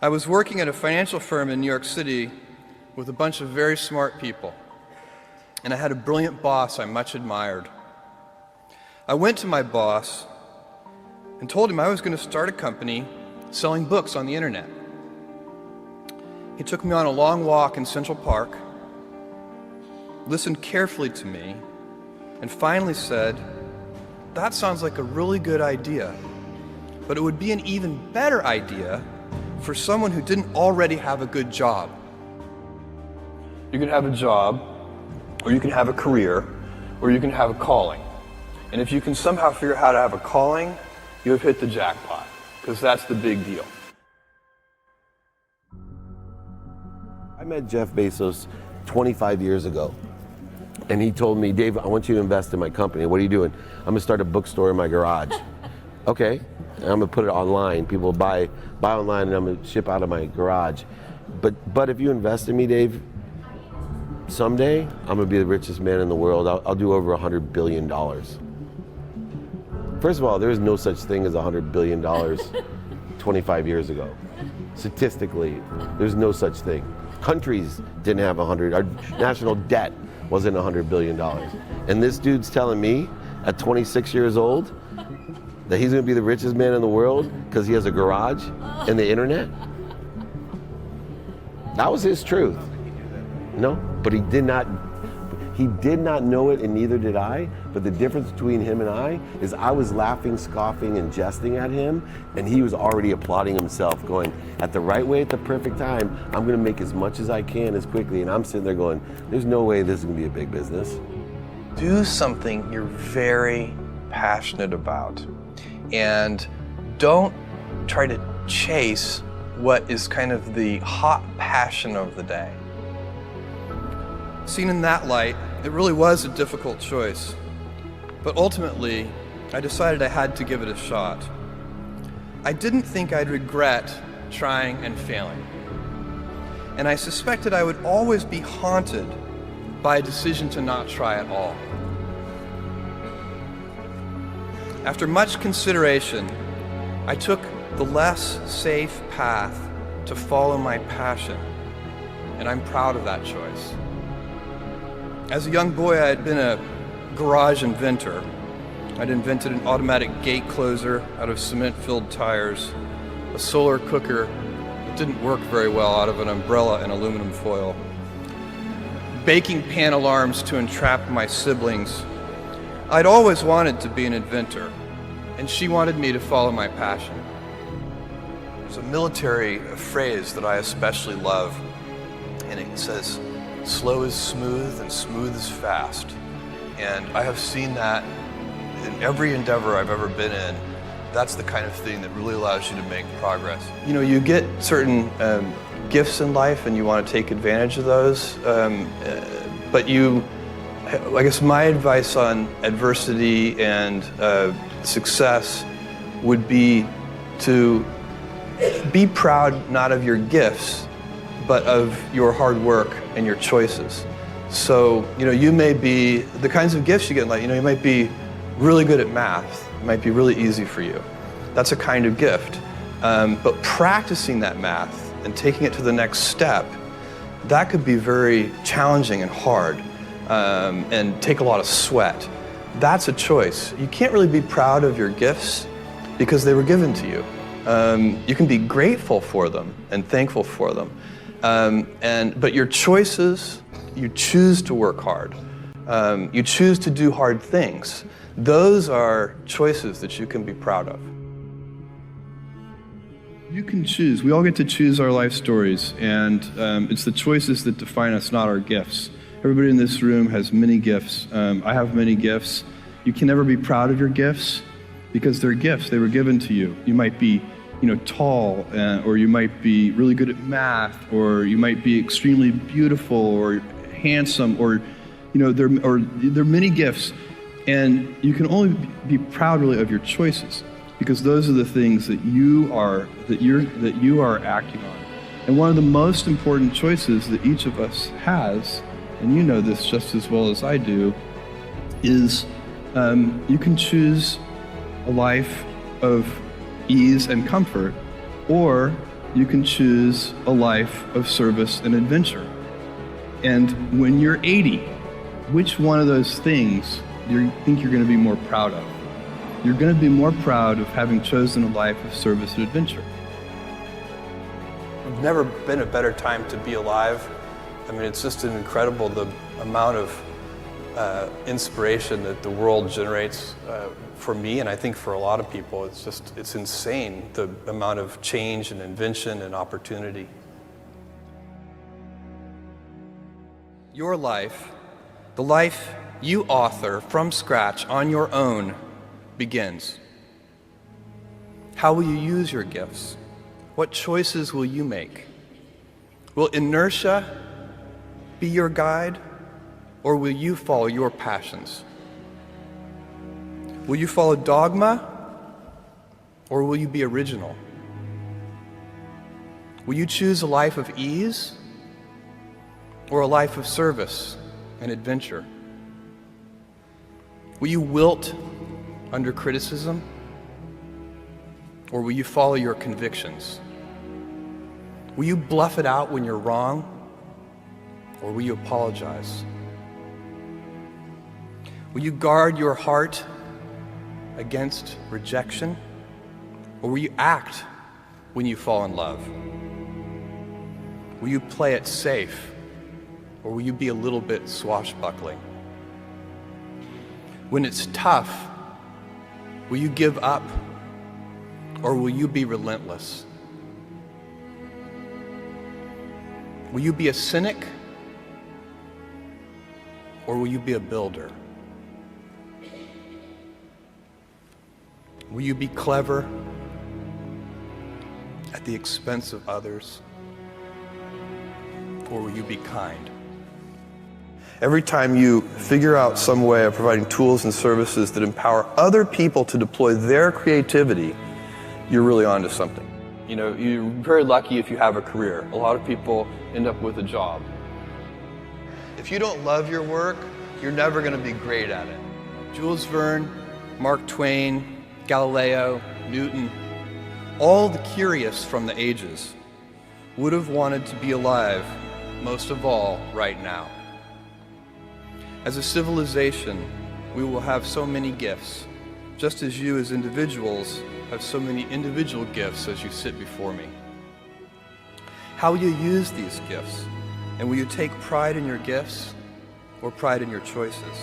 I was working at a financial firm in New York City with a bunch of very smart people, and I had a brilliant boss I much admired. I went to my boss and told him I was going to start a company selling books on the internet. He took me on a long walk in Central Park, listened carefully to me, and finally said, "That sounds like a really good idea, but it would be an even better idea for someone who didn't already have a good job." You can have a job, or you can have a career, or you can have a calling. And if you can somehow figure out how to have a calling, you have hit the jackpot, because that's the big deal. I met Jeff Bezos 25 years ago, and he told me, "Dave, I want you to invest in my company." "What are you doing?" "I'm gonna start a bookstore in my garage." "Okay, and I'm gonna put it online. People buy online, and I'm gonna ship out of my garage. But if you invest in me, Dave, someday I'm gonna be the richest man in the world. I'll do over $100 billion. First of all, there is no such thing as $100 billion 25 years ago. Statistically, there's no such thing. Countries didn't have 100, our national debt wasn't $100 billion. And this dude's telling me at 26 years old that he's gonna be the richest man in the world because he has a garage and the internet? That was his truth. No, but he did not know it, and neither did I. But the difference between him and I is I was laughing, scoffing, and jesting at him, and he was already applauding himself, going, at the right way, at the perfect time, I'm gonna make as much as I can as quickly. And I'm sitting there going, there's no way this is gonna be a big business. Do something you're very passionate about, and don't try to chase what is kind of the hot passion of the day. Seen in that light, it really was a difficult choice, but ultimately, I decided I had to give it a shot. I didn't think I'd regret trying and failing, and I suspected I would always be haunted by a decision to not try at all. After much consideration, I took the less safe path to follow my passion, and I'm proud of that choice. As a young boy, I had been a garage inventor. I'd invented an automatic gate closer out of cement-filled tires, a solar cooker that didn't work very well out of an umbrella and aluminum foil, baking pan alarms to entrap my siblings. I'd always wanted to be an inventor, and she wanted me to follow my passion. There's a military phrase that I especially love, and it says, "Slow is smooth and smooth is fast." And I have seen that in every endeavor I've ever been in. That's the kind of thing that really allows you to make progress. You know, you get certain gifts in life and you want to take advantage of those, but I guess my advice on adversity and success would be to be proud not of your gifts, but of your hard work and your choices. So, you may be, the kinds of gifts you get in life, you might be really good at math. It might be really easy for you. That's a kind of gift. But practicing that math and taking it to the next step, that could be very challenging and hard, and take a lot of sweat. That's a choice. You can't really be proud of your gifts because they were given to you. You can be grateful for them and thankful for them. But your choices, you choose to work hard. You choose to do hard things. Those are choices that you can be proud of. You can choose. We all get to choose our life stories, and it's the choices that define us, not our gifts. Everybody in this room has many gifts. I have many gifts. You can never be proud of your gifts because they're gifts. They were given to you. You might be tall, or you might be really good at math, or you might be extremely beautiful or handsome, or there are many gifts, and you can only be proud really of your choices because those are the things that you are acting on. And one of the most important choices that each of us has, and you know this just as well as I do, is you can choose a life of ease and comfort, or you can choose a life of service and adventure. And when you're 80, which one of those things do you think you're going to be more proud of? You're going to be more proud of having chosen a life of service and adventure. There's never been a better time to be alive. I mean, it's just incredible the amount of inspiration that the world generates for me, and I think for a lot of people. It's insane, the amount of change and invention and opportunity. Your life, the life you author from scratch on your own, begins. How will you use your gifts? What choices will you make? Will inertia be your guide, or will you follow your passions? Will you follow dogma, or will you be original? Will you choose a life of ease, or a life of service and adventure? Will you wilt under criticism, or will you follow your convictions? Will you bluff it out when you're wrong, or will you apologize? Will you guard your heart against rejection, or will you act when you fall in love? Will you play it safe, or will you be a little bit swashbuckling? When it's tough, will you give up, or will you be relentless? Will you be a cynic, or will you be a builder? Will you be clever at the expense of others, or will you be kind? Every time you figure out some way of providing tools and services that empower other people to deploy their creativity, you're really onto something. You know, you're very lucky if you have a career. A lot of people end up with a job. If you don't love your work, you're never going to be great at it. Jules Verne, Mark Twain, Galileo, Newton, all the curious from the ages would have wanted to be alive, most of all, right now. As a civilization, we will have so many gifts, just as you as individuals have so many individual gifts as you sit before me. How will you use these gifts? And will you take pride in your gifts or pride in your choices?